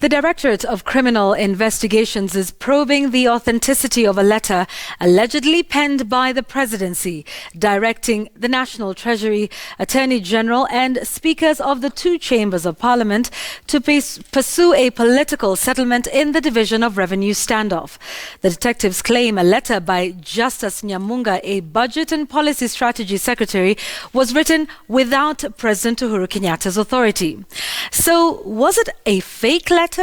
The Directorate of Criminal Investigations is probing the authenticity of a letter allegedly penned by the Presidency, directing the National Treasury, Attorney General and Speakers of the two chambers of Parliament to pursue a political settlement in the Division of Revenue standoff. The detectives claim a letter by Justus Nyamunga, a Budget and Policy Strategy Secretary, was written without President Uhuru Kenyatta's authority. So, was it a fake letter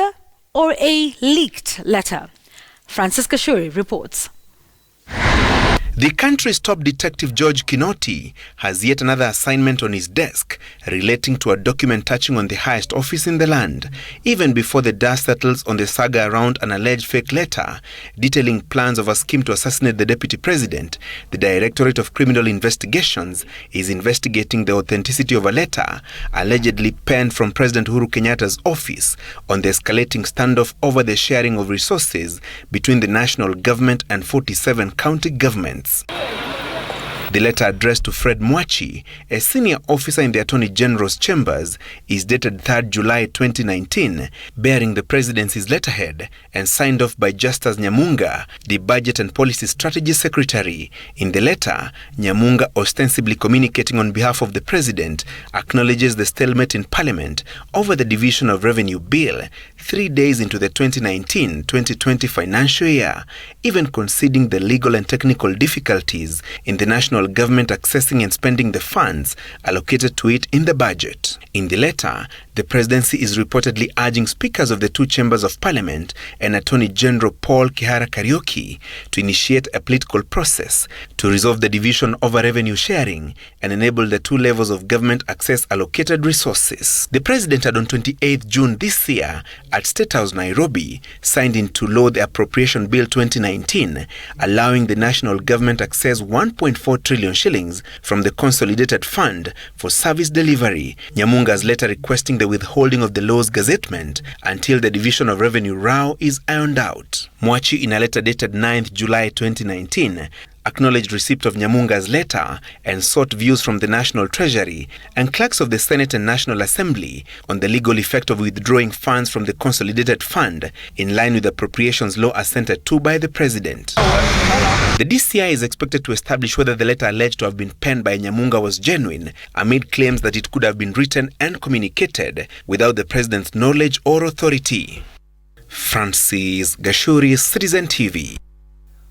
or a leaked letter? Francis Kashuri reports. The country's top detective George Kinoti has yet another assignment on his desk relating to a document touching on the highest office in the land, even before the dust settles on the saga around an alleged fake letter detailing plans of a scheme to assassinate the deputy president. The Directorate of Criminal Investigations is investigating the authenticity of a letter allegedly penned from President Uhuru Kenyatta's office on the escalating standoff over the sharing of resources between the national government and 47 county governments. The letter, addressed to Fred Mwachi, a senior officer in the Attorney General's chambers, is dated 3rd July 2019, bearing the Presidency's letterhead and signed off by Justus Nyamunga, the Budget and Policy Strategy Secretary. In the letter, Nyamunga, ostensibly communicating on behalf of the President, acknowledges the stalemate in Parliament over the Division of Revenue Bill 3 days into the 2019-2020 financial year, even conceding the legal and technical difficulties in the national government accessing and spending the funds allocated to it in the budget. In the letter, the Presidency is reportedly urging speakers of the two chambers of Parliament and Attorney General Paul Kihara Kariuki to initiate a political process to resolve the division over revenue sharing and enable the two levels of government access allocated resources. The President had on 28th June this year at State House, Nairobi, signed into law the Appropriation Bill 2019, allowing the national government access 1.4 trillion shillings from the Consolidated Fund for service delivery. Nyamunga's letter requesting the withholding of the law's gazettement until the Division of Revenue row is ironed out. Mwachi, in a letter dated 9th July 2019, acknowledged receipt of Nyamunga's letter and sought views from the National Treasury and clerks of the Senate and National Assembly on the legal effect of withdrawing funds from the Consolidated Fund in line with the appropriations law assented to by the President. The DCI is expected to establish whether the letter alleged to have been penned by Nyamunga was genuine, amid claims that it could have been written and communicated without the President's knowledge or authority. Francis Gashuri, Citizen TV.